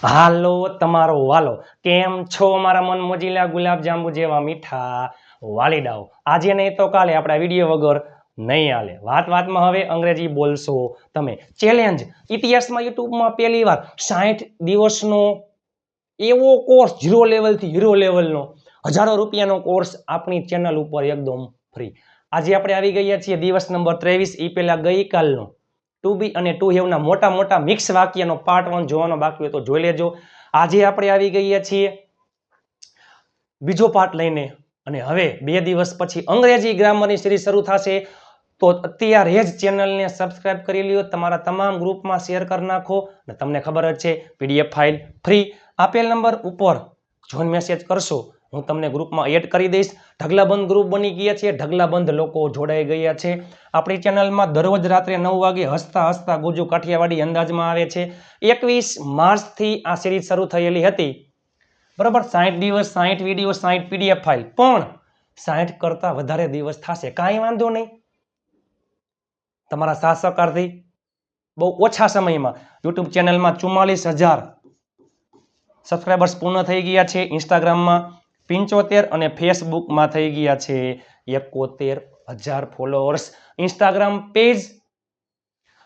હાલો તમારો વાલો, કેમ છો મારા મન મોજીલા ગુલાબ જાંબુ જેવા મીઠા વાલીડાઓ? આજે નહીં તો કાલે આપણા વિડીયો વગર નહીં હાલે. વાતમાં હવે અંગ્રેજી બોલશો તમે. ચેલેન્જ ઇતિહાસમાં યુટ્યુબમાં પહેલી વાર 60 દિવસનો એવો કોર્સ ઝીરો લેવલથી હીરો લેવલનો હજારો રૂપિયાનો કોર્સ આપણી ચેનલ ઉપર એકદમ ફ્રી. આજે આપણે આવી ગયા છીએ દિવસ નંબર 23. એ પહેલા ગઈકાલનો ટુ બી અને ટુ હેવના મોટા મિક્સ વાક્યનો પાર્ટ 1 જોવાનો બાકી હોય તો જોઈ લેજો. આજે આપણે આવી ગયા છીએ બીજો પાર્ટ લઈને, અને હવે 2 દિવસ પછી અંગ્રેજી ગ્રામરની સિરીઝ શરૂ થશે. તો અત્યારે જ ચેનલને સબસ્ક્રાઇબ કરી લ્યો, તમારા તમામ ગ્રુપમાં શેર કરી નાખો, અને તમને ખબર જ છે પીડીએફ ફાઇલ ફ્રી આપેલ નંબર ઉપર જોઈન મેસેજ કરશો, હું તમને ગ્રુપમાં એડ કરી દઈશ. ઢગલાબંધ ગ્રુપ બની ગયા છે, ઢગલાબંધ લોકો જોડાઈ ગયા છે. આપણી ચેનલમાં દરરોજ રાત્રે 9 વાગે હસતા ગુજુ કાઠિયાવાડી અંદાજમાં આવે છે. 21 માર્ચથી આ સિરીઝ શરૂ થયેલી હતી, બરાબર. 60 દિવસ, 60 વિડીયો, 60 પીડીએફ ફાઇલ, પણ 60 કરતા વધારે દિવસ થશે, કાંઈ વાંધો નહીં. તમારા સાથ સહકારથી બહુ ઓછા સમયમાં યુટ્યુબ ચેનલમાં 44,000 સબસ્ક્રાઇબર્સ પૂર્ણ થઈ ગયા છે. ઇન્સ્ટાગ્રામમાં 75 અને ફેસબુકમાં થઈ ગયા છે 71,000 ફોલોઅર્સ. ઇન્સ્ટાગ્રામ પેજ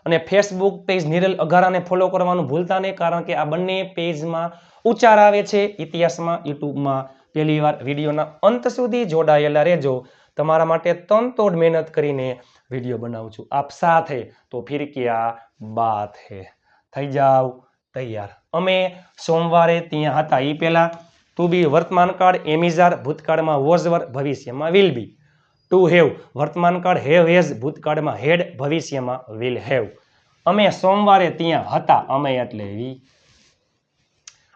અને ફેસબુક પેજ નિરલ અઘારાને ફોલો કરવાનું ભૂલતા નહીં, કારણ કે આ બંને પેજમાં ઉચ્ચાર આવે છે. ઇતિહાસમાં યુટ્યુબમાં પહેલી વાર વિડીયોના અંત સુધી જોડાયેલા રહેજો. તમારા માટે તનતોડ મહેનત કરીને વિડીયો બનાવું છું. આપ સાથ હે તો ફિર ક્યા બાત હે. થઈ જાવ તૈયાર. અમે સોમવારે ત્યાં હતા. એ પહેલા ટુ બી વર્તમાન કાળ, એમિઝાર ભૂતકાળમાં વોઝવર, ભવિષ્યમાં વિલ બી. ટુ હેવ વર્તમાન કાળ, હેવ હેઝ ભૂતકાળમાં હેડ, ભવિષ્યમાં વિલ હેવ. અમે સોમવારે ત્યાં હતા. અમે એટલે વી.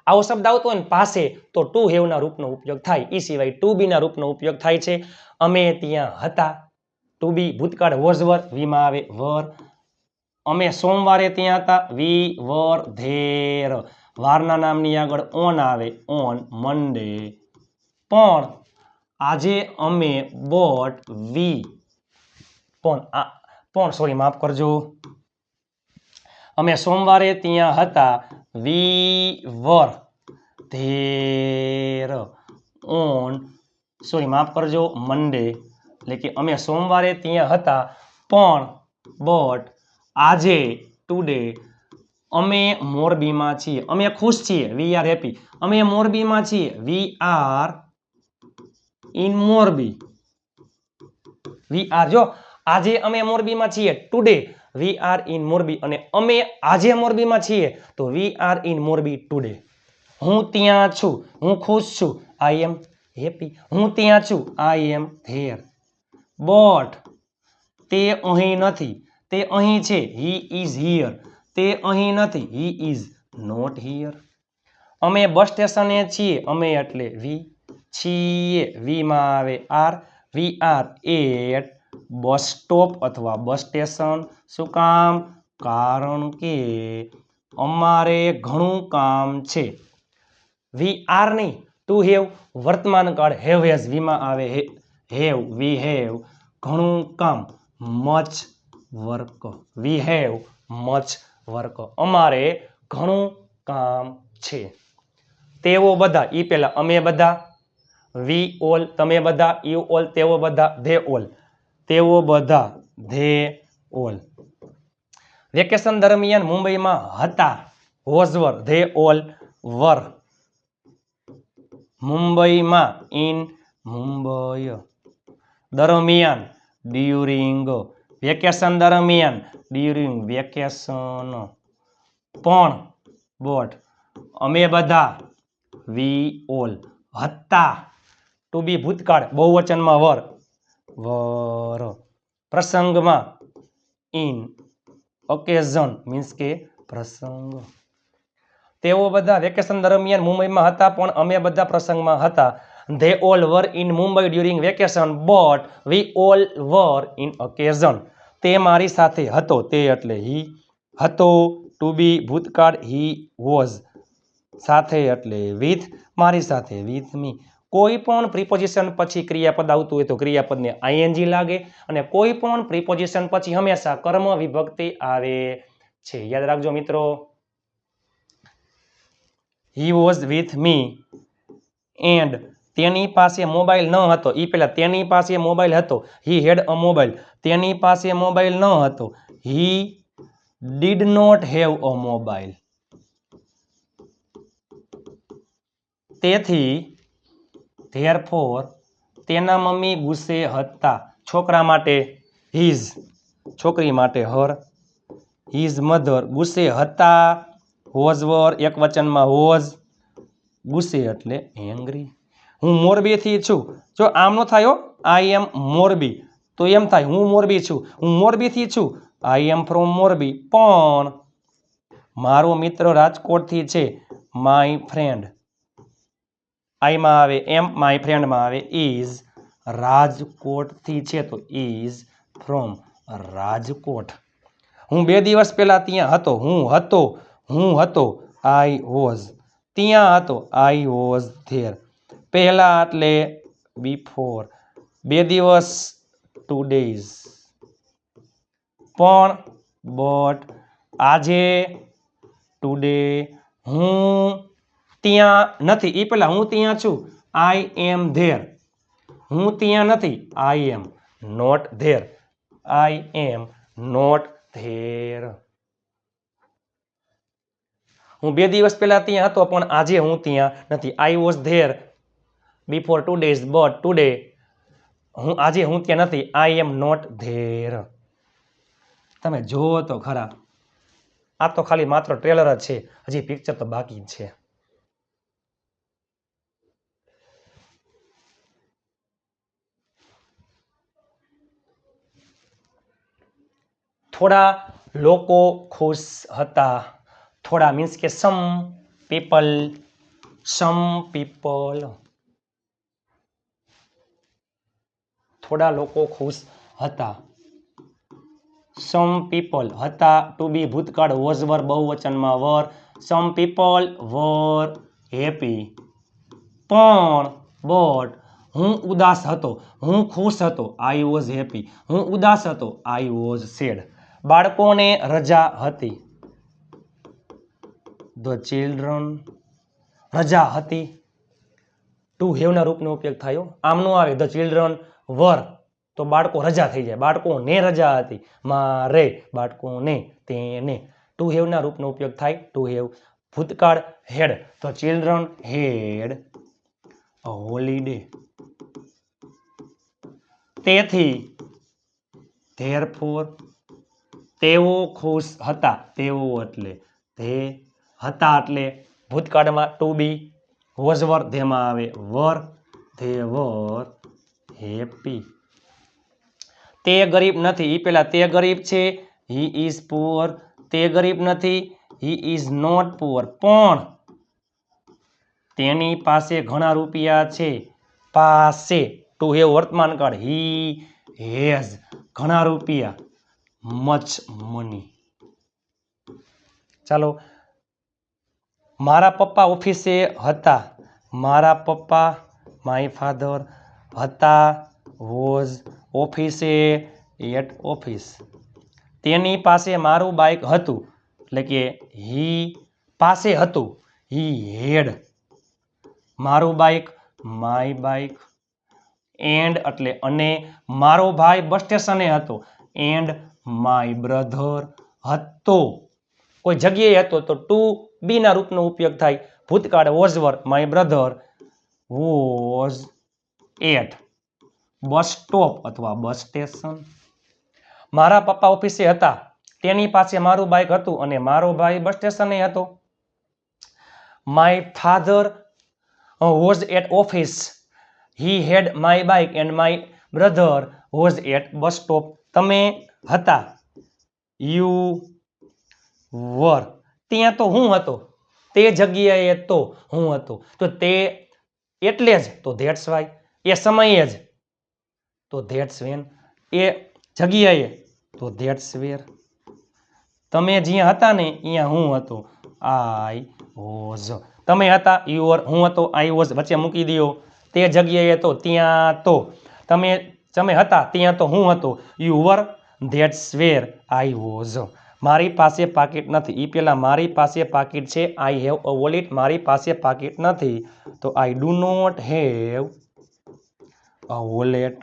આવો શબ્દ આવતો હોય ને પાસે તો ટુ હેવના રૂપનો ઉપયોગ થાય. એ સિવાય ટુ બીના રૂપનો ઉપયોગ થાય છે. અમે ત્યાં હતા. ટુ બી ભૂતકાળ વોઝવર, વીમાં આવે વર. અમે સોમવારે ત્યાં હતા. વી વર ધેર. વારના નામની આગળ ઓન આવે, ઓન મંડે. પણ આજે અમે બોટ વી પણ સોરી માફ કરજો, અમે સોમવારે ત્યાં હતા. વી વર ધેર ઓન સોરી માફ કરજો મંડે. એટલે કે અમે સોમવારે ત્યાં હતા, પણ બોટ આજે ટુડે અમે મોરબીમાં છીએ. અમે ખુશ છીએ, વી આર હેપી. અમે મોરબીમાં છીએ, we are in Morbi. We are જો આજે અમે મોરબીમાં છીએ, today we are in Morbi. અને અમે આજે મોરબીમાં છીએ તો we are in Morbi today. હું ત્યાં છું, હું ખુશ છું, આઈ એમ હેપી. હું ત્યાં છું, આઈ એમ ધેર. બોટ તે અહીં નથી, તે અહીં છે, હી ઇઝ હિયર. તે અહીં નથી, હી ઇઝ નોટ હિયર. અમે બસ સ્ટેશને છીએ, અમે એટલે વી. છીએ, વીમાં આવે are. We are at bus stop or bus station. શું કામ? કારણ કે અમારે ઘણું કામ છે. વી આર નહીં, ટુ હેવ વર્તમાન કાળ, હેવ હેઝ, વીમાં આવે હેવ. વી હેવ ઘણું કામ, much work. We have much work. અમારે ઘણું કામ છે. તેઓ બધા, ઈ પહેલા અમે બધા, વી ઓલ તમે બધા, યુ ઓલ તેઓ બધા, ધે ઓલ તેઓ બધા, ધે ઓલ. વેકેશન દરમિયાન મુંબઈમાં હતા, વોઝ વર, ધે ઓલ વર. મુંબઈમાં, ઇન મુંબઈ. દરમિયાન, ડ્યુરિંગ. વેકેશન દરમિયાન, ડ્યુરિંગ વેકેશન. પણ બોટ અમે બધા, વી ઓલ હતા. ટુ બી ભૂતકાળ, બહુવચનમાં વર, વર. પ્રસંગમાં, ઇન ઓકેઝન મીન્સ કે પ્રસંગ. તેઓ બધા વેકેશન દરમિયાન મુંબઈમાં હતા, પણ અમે બધા પ્રસંગમાં હતા. They all var in Mumbai during vacation, but we all var in occasion. તે મારી સાથે હતો, તે એટલે હી. હતો ટુ બી ભૂતકાળ, હી વોઝ. સાથે એટલે વિથ, મારી સાથે વિથ મી. કોઈ પણ પ્રિપોઝિશન પછી ક્રિયાપદ આવતું હોય તો ક્રિયાપદને આઈએનજી લાગે, અને કોઈ પણ પ્રિપોઝિશન પછી હંમેશા કર્મ વિભક્તિ આવે છે. યાદ રાખજો મિત્રો. He was with me and તેની પાસે મોબાઈલ ન હતો. એ પહેલા તેની પાસે મોબાઈલ હતો. He had a mobile. તેની પાસે મોબાઈલ ન હતો. He did not have a mobile. તેથી ધેરફોર તેના મમ્મી ગુસ્સે હતા. છોકરા માટે હિઝ, છોકરી માટે હર. હિઝ મધર ગુસ્સે હતા. વોઝ વર એક વચનમાં વોઝ. ગુસ્સે એટલે એંગ્રી. હું મોરબીથી છું. જો આમ ન થાય આઈ એમ મોરબી તો એમ થાય હું મોરબી છું. હું મોરબીથી છું. I am from Morbi. પણ મારો મિત્ર રાજકોટથી છે. My friend. આઈમાં આવે એમ, માય ફ્રેન્ડમાં આવે ઇઝ. રાજકોટથી છે તો ઇઝ ફ્રોમ રાજકોટ. હું 2 દિવસ પહેલા ત્યાં હતો. હું હતો આઈ વોઝ. ત્યાં હતો આઈ વોઝ ધેર. પહેલા એટલે બિફોર. 2 દિવસ 2 days. પણ બટ આજે ટુડે. હું ત્યાં નથી. એ પહેલા હું ત્યાં છું. I am there. હું ત્યાં નથી. I am not there. I am not there. હું 2 દિવસ પહેલા ત્યાં હતો પણ આજે હું ત્યાં નથી. આઈ was there before 2 days but today. આજે હું ત્યાં નથી. I am not there. તમે જુઓ તો ખરા. આ તો ખાલી માત્ર ટ્રેલર જ છે. હજી પિક્ચર તો બાકી જ છે. થોડા લોકો ખુશ હતા. થોડા મીન્સ કે સમ પીપલ. થોડા લોકો ખુશ હતા. સમ પીપલ હતા. ટુ બી ભૂતકાળ. વોઝ વર બહુવચનમાં were. Some people were happy. પણ બટ હું ઉદાસ હતો. હું ખુશ હતો. I was happy. હું ઉદાસ હતો. I was sad. બાળકોને રજા હતી. The children. રજા હતી. ટુ હેવના રૂપનો ઉપયોગ થાય. આમ નો આવે ધ ચિલ્ડ્રન વર તો બાળકો રજા થઈ જાય. બાળકોને રજા હતી. મારે બાળકોને તેને. ટુ હેવના રૂપનો ઉપયોગ થાય. ટુ હેવ ભૂતકાળ had. The children had a holiday. તેથી ધેરફોર તેઓ ખુશ હતા. તેઓ એટલે તે. હતા એટલે ભૂતકાળમાં ટુ બી. વોઝ વર ધેમાં આવે વર. They var happy. તે ગરીબ નથી. એ પહેલા તે ગરીબ છે. He is poor. તે ગરીબ નથી. He is not poor. પણ તેની પાસે ઘણા રૂપિયા છે. પાસે ટુ હેવ વર્તમાન કાળ. હી હેઝ ઘણા રૂપિયા. Much money. ચાલો. મારા પપ્પા ઓફિસે હતા. મારા પપ્પા માય ફાધર હતા. વોઝ ઓફિસે એટ ઓફિસ. તેની પાસે મારું બાઇક હતું. એટલે કે હી પાસે હતું. હી હેડ મારું બાઇક. My bike. એન્ડ એટલે અને મારો ભાઈ બસ સ્ટેશને હતો. એન્ડ માય બ્રધર હતો. કોઈ જગ્યાએ હતો તો ટુ બી ના રૂપનો ઉપયોગ થાય. ભૂતકાળ was were. My brother was at bus stop or bus station. મારા પપ્પા ઓફિસે હતા. તેની પાસે મારું બાઇક હતું અને મારો ભાઈ બસ સ્ટેશને હતો. My father was at office. He had my bike and my brother was at bus stop. તમે હતા. You were. ત્યાં તો હું હતો. તે જગ્યાએ તો હું હતો. તો તે એટલે જ તો ધેટ્સ વાય. એ સમયે જ તો ધેટ્સ વેન. એ જગ્યાએ તો ધેટ્સ વેર. તમે જ્યાં હતા ને અહીંયા હું હતો. I was. તમે હતા યુ વર. હું હતો આઈ વોઝ. વચ્ચે મૂકી દો. તે જગ્યાએ તો ત્યાં તો. તમે હતા ત્યાં તો હું હતો. You were. That's where I was. મારી પાસે પાકીટ નથી. એ પહેલા મારી પાસે પાકીટ છે. I have a wallet. મારી પાસે પાકીટ નથી તો I do not have a wallet.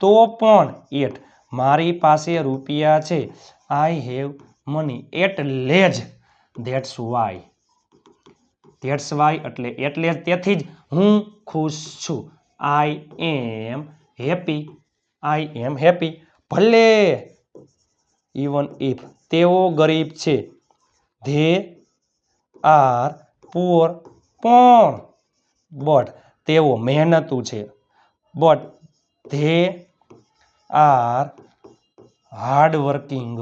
તો પણ એટ મારી પાસે રૂપિયા છે. I have money. એટલે જ ધેટ્સ વાય. ધેટ્સ વાય એટલે જ તેથી જ હું ખુશ છું. I am happy. I am happy. ભલે ઇવન ઇફ તેઓ ગરીબ છે. ધે આર પુઅર પણ બટ તેઓ મહેનતુ છે. But they are hard working.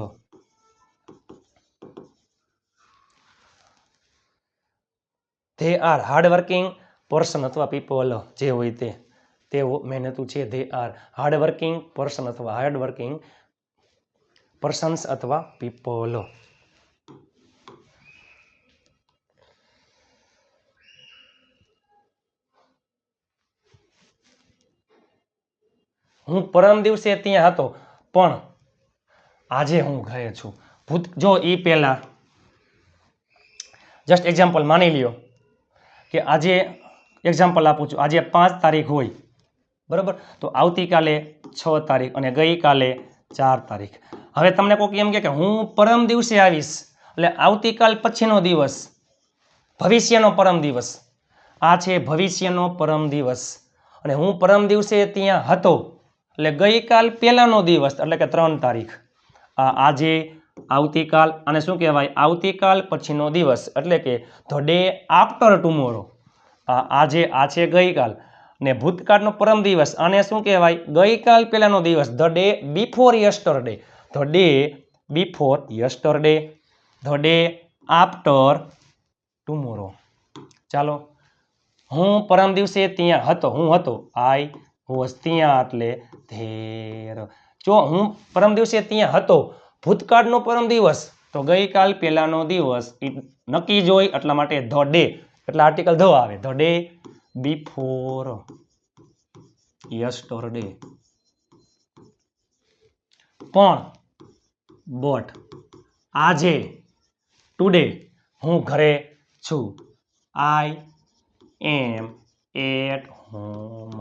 They are hard working person અથવા પીપલ જે હોય તે તેઓ મહેનતુ છે. They are hard working person અથવા હાર્ડ વર્કિંગ પર્સન્સ અથવા પીપલ. હું પરમ દિવસે ત્યાં હતો પણ આજે હું ઘરે છું. ભૂત જો એ પહેલા જસ્ટ એક્ઝામ્પલ માની લ્યો કે આજે એક્ઝામ્પલ આપું છું. આજે 5 તારીખ હોય બરાબર, તો આવતીકાલે 6 તારીખ અને ગઈકાલે 4 તારીખ. હવે તમને કોઈક એમ કે હું પરમ દિવસે આવીશ એટલે આવતીકાલ પછીનો દિવસ, ભવિષ્યનો પરમ દિવસ. આ છે ભવિષ્યનો પરમ દિવસ. અને હું પરમ દિવસે ત્યાં હતો એટલે ગઈકાલ પહેલાનો દિવસ એટલે કે 3 તારીખ. આજે આવતીકાલ અને શું કહેવાય આવતીકાલ પછીનો દિવસ એટલે કે ધ ડે આફ્ટર ટુમોરો. આજે આ છે ગઈકાલ ને ભૂતકાળનો પરમ દિવસ આને શું કહેવાય ગઈકાલ પહેલાનો દિવસ the day before yesterday. The day before yesterday. The day after tomorrow. ચાલો, હું પરમ દિવસે ત્યાં હતો. હું હતો આઈ વોઝ. ત્યાં એટલે ધેર. જો હું પરમ દિવસે ત્યાં હતો ભૂતકાળનો પરમ દિવસ તો ગઈકાલ પહેલાનો દિવસ નક્કી જ હોય એટલા માટે ધ ડે એટલે આર્ટિકલ ધ આવે. The day before yesterday. પણ બટ આજે ટુડે હું ઘરે છું. I am at home.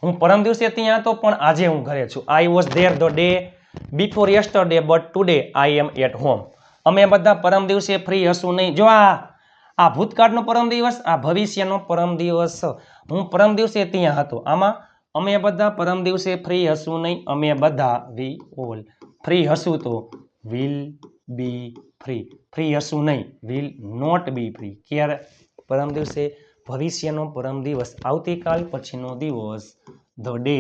હું પરમ દિવસે ત્યાં હતો પણ આજે હું ઘરે છું. I was there the day before yesterday but today I am at home. અમે બધા પરમ દિવસે ફ્રી હશું નહીં. જો આ ભૂતકાળનો પરમ દિવસ, આ ભવિષ્યનો પરમ દિવસ. હું પરમ દિવસે ત્યાં હતો. આમાં અમે બધા પરમ દિવસે ફ્રી હશું નહીં. અમે બધા વી ઓલ ફ્રી હશું તો વિલ બી ફ્રી. ફ્રી હશું નહીં વિલ નોટ બી ફ્રી. ક્યારે પરમ દિવસે ભવિષ્યનો પરમ દિવસ આવતીકાલ પછીનો દિવસ the day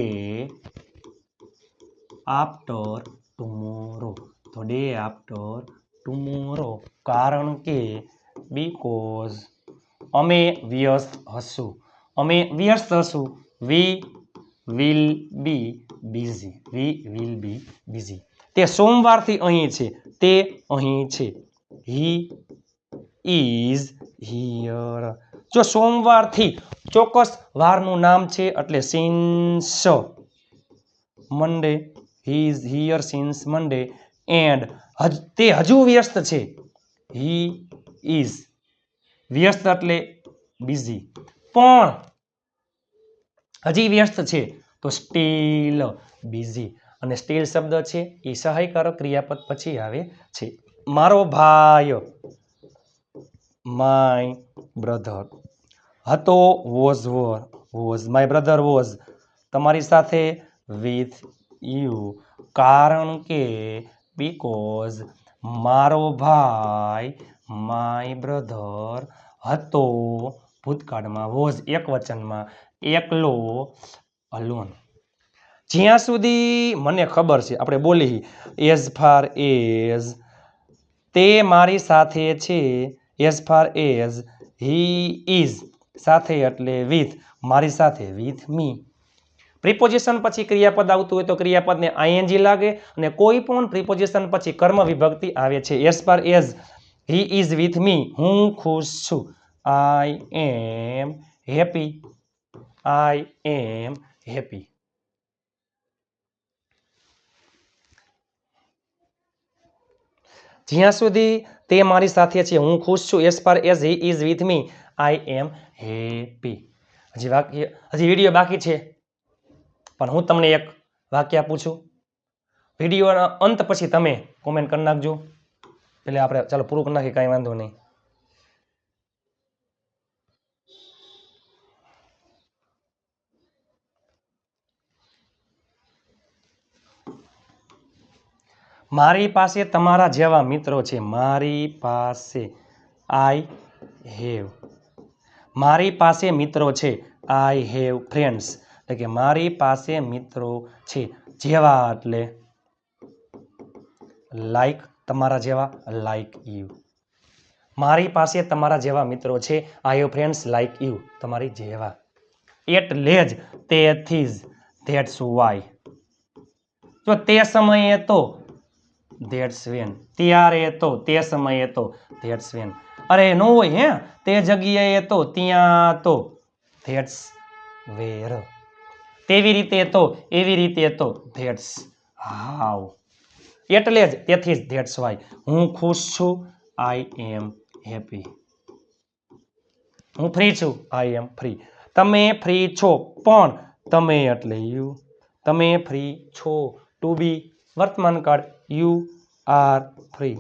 after tomorrow. The day after tomorrow. કારણ કે બીકોઝ અમે વ્યસ્ત હશું. અમે વ્યસ્ત હશું. We will be busy. We will be busy. તે સોમવારથી અહીં છે. તે અહીં છે. He is here. જો સોમવારથી ચોક્કસ વારનું નામ છે એટલે since Monday. He is here since Monday. And તે હજુ વ્યસ્ત છે. હી ઇઝ વ્યસ્ત એટલે બિઝી. પણ હજી વ્યસ્ત છે તો સ્ટીલ બિઝી. અને સ્ટીલ શબ્દ છે એ સહાયકારક ક્રિયાપદ પછી આવે છે. મારો ભાઈ માય બ્રધર હતો. Was var was. My brother was તમારી સાથે. વિથ યુ કારણ કે બીકોઝ મારો ભાઈ માય બ્રધર હતો ભૂતકાળમાં. વોઝ એક વચનમાં એકલો. અલોન. જ્યાં સુધી મને ખબર છે આપણે બોલી એઝ ફાર એઝ તે મારી સાથે છે. As far as he is સાથે એટલે વિથ મારી સાથે વિથ મી. પ્રિપોઝિશન પછી ક્રિયાપદ આવતું હોય તો ક્રિયાપદને આઈએનજી લાગે અને કોઈ પણ પ્રિપોઝિશન પછી કર્મ વિભક્તિ આવે છે. As far as he is with me હું ખુશ છું. I am happy. I am happy. જ્યાં સુધી તે મારી સાથે છે હું ખુશ છું as far as he is with me I am happy. હજી વિડીયો બાકી છે પણ હું તમને એક વાક્ય આપું છું. વિડીયોના અંત પછી તમે કોમેન્ટ કરી નાખજો એટલે આપણે ચાલો પૂરું કરી નાખીએ, કાંઈ વાંધો નહીં. મારી પાસે તમારા જેવા મિત્રો છે. મારી પાસે આઈ હેવ, મારી પાસે મિત્રો છે. આઈ હેવ ફ્રેન્ડ્સ, એટલે કે મારી પાસે મિત્રો છે. જેવા એટલે લાઈક, તમારા જેવા લાઈક યુ. મારી પાસે તમારા જેવા મિત્રો છે. I have friends like you, તમારી જેવા. એટલે જ, તેથી જ, ધેટ્સ વાય. જો તે સમયે તો ધેટ્સ વેન, ત્યારે તો, તે સમયે તો ધેટ્સ વેન. અરે નો હોય હે, તે જગ્યાએ તો, ત્યાં તો ધેટ્સ વેર. તેવી રીતે તો, એવી રીતે તો ધેટ્સ હાઉ. એટલે જ, તેથી જ, ધેટ્સ વાય. હું ખુશ છું, આઈ એમ હેપી. હું ફ્રી છું, આઈ એમ ફ્રી. તમે ફ્રી છો પણ, તમે એટલે યુ. તમે ફ્રી છો, ટુ બી વર્તમાન કાળ, યુ આર ફ્રી.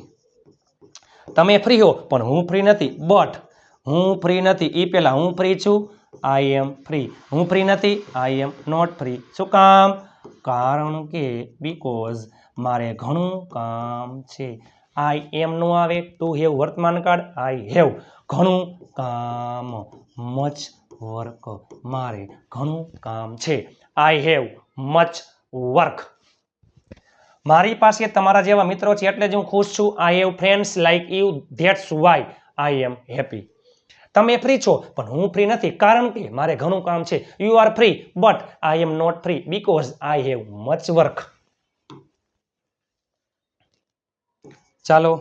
તમે ફ્રી હો પણ હું ફ્રી નથી, બટ હું ફ્રી નથી એ પહેલા હું ફ્રી છું, આઈ એમ ફ્રી. હું ફ્રી નથી, આઈ એમ નોટ ફ્રી. શું કામ? કારણ કે, બીકોઝ મારે ઘણું કામ છે. આઈ એમ નો આવે, ટુ હેવ વર્તમાન કાળ, આઈ હેવ ઘણું કામ, મચ વર્ક, મારે ઘણું કામ છે. I have much work. મારી પાસે તમારા જેવા મિત્રો છે એટલે જ હું ખુશ છું. I have friends like you, that's why I am happy. તમે ફ્રી છો પણ હું ફ્રી નથી કારણ કે મારે ઘણું કામ છે. You are free but I am not free because I have much work. ચાલો,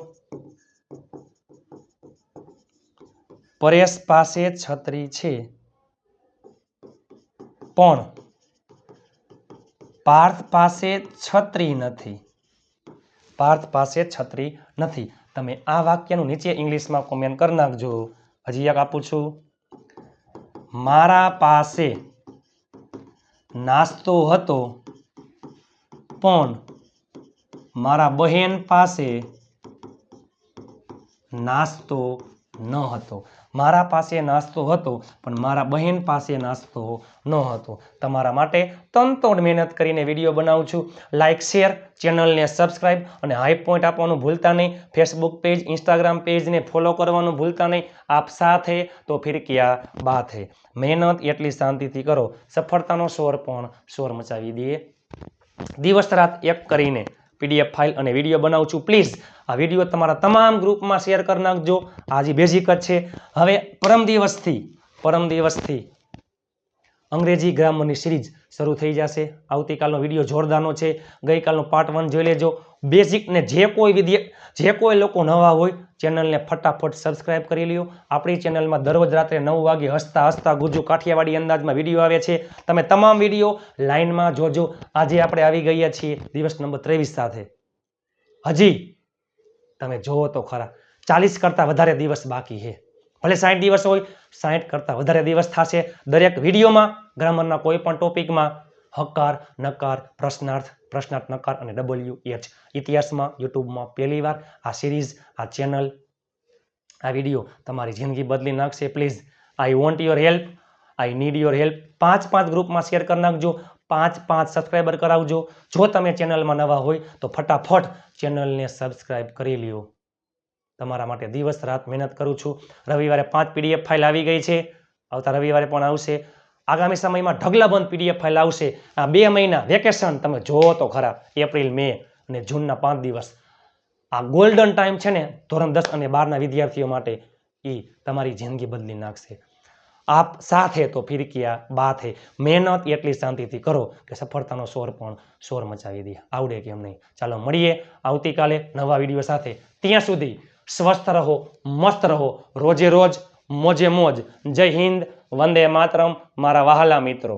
પરેશ પાસે છત્રી છે પણ પાર્થ પાસે છત્રી નથી. પાર્થ પાસે છત્રી નથી. તમે આ વાક્યનું નીચે ઇંગ્લિશમાં કોમેન્ટ કરી નાખજો. હજી એક આપું છું. મારા પાસે નાસ્તો હતો પણ મારા બહેન પાસે નાસ્તો ન હતો. મારા પાસે નાસ્તો હતો પણ મારા બહેન પાસે નાસ્તો ન હતો. તમારા માટે તનતોડ મહેનત કરીને વિડીયો બનાવું છું. લાઇક, શેર, ચેનલને સબસ્ક્રાઇબ અને હાઈ પોઈન્ટ આપવાનું ભૂલતા નહીં. ફેસબુક પેજ, ઇન્સ્ટાગ્રામ પેજને ફોલો કરવાનું ભૂલતા નહીં. આપ સાથે તો ફિર ક્યા બાત હૈ. મહેનત એટલી શાંતિથી કરો, સફળતાનો શોર પણ શોર મચાવી દે. દિવસ રાત એક કરીને PDF ફાઇલ અને વિડીયો બનાવું છું. પ્લીઝ આ વિડીયો તમારા તમામ ગ્રુપમાં શેર કરી નાખજો. આજે બેઝિક જ છે. હવે પરમ દિવસથી અંગ્રેજી ગ્રામરની સિરીઝ શરૂ થઈ જશે. આવતીકાલનો વિડીયો જોરદારનો છે. ગઈકાલનો પાર્ટ 1 જોઈ લેજો. બેઝિક ને જે કોઈ લોકો નવા હોય ચેનલને ફટાફટ સબસ્ક્રાઇબ કરી લ્યો. આપણી ચેનલમાં દરરોજ રાત્રે 9 વાગે હસતા ગુજુ કાઠિયાવાડી અંદાજમાં વિડીયો આવે છે. તમે તમામ વિડીયો લાઈનમાં જોજો. આજે આપણે આવી ગયા છીએ દિવસ નંબર 23 સાથે. હજી તમે જોવો તો ખરા 40 કરતાં વધારે દિવસ બાકી છે. ભલે 60 દિવસ હોય, 60 કરતાં વધારે દિવસ થશે. દરેક વિડીયોમાં ગ્રામરના કોઈ પણ ટોપિકમાં હકાર, નકાર, પ્રશ્નાર્થ, પ્રશ્નાર્થ નકાર અને WH. ઇતિહાસમાં યુટ્યુબમાં પહેલીવાર આ સિરીઝ, આ ચેનલ, આ વિડીયો તમારી જિંદગી બદલી નાખશે. Please I want your help, I need your help. 5 ગ્રુપમાં શેર કરી નાખજો. 5 સબસ્ક્રાઈબર કરાવજો. જો તમે ચેનલમાં નવા હોય તો ફટાફટ ચેનલને સબસ્ક્રાઈબ કરી લ્યો. તમારા માટે દિવસ રાત મહેનત કરું છું. રવિવારે 5 PDF ફાઇલ આવી ગઈ છે. આવતા રવિવારે પણ આવશે. આગામી સમયમાં ઢગલાબંધ PDF ફાઇલ આવશે. આ 2 મહિના વેકેશન તમે જોવો તો ખરા. એપ્રિલ, મે અને જૂનના 5 દિવસ આ ગોલ્ડન ટાઈમ છે ને ધોરણ 10 અને 12ના વિદ્યાર્થીઓ માટે. એ તમારી જિંદગી બદલી નાખશે. આપ સાથે તો ફિર ક્યા બાત હૈ. મહેનત એટલી શાંતિથી કરો કે સફળતાનો શોર પણ શોર મચાવી દે. આવડે કેમ નહીં. ચાલો મળીએ આવતીકાલે નવા વિડીયો સાથે. ત્યાં સુધી સ્વસ્થ રહો, મસ્ત રહો, રોજે રોજ મોજે મોજ. જય હિન્દ, વંદે માતરમ મારા વહાલા મિત્રો.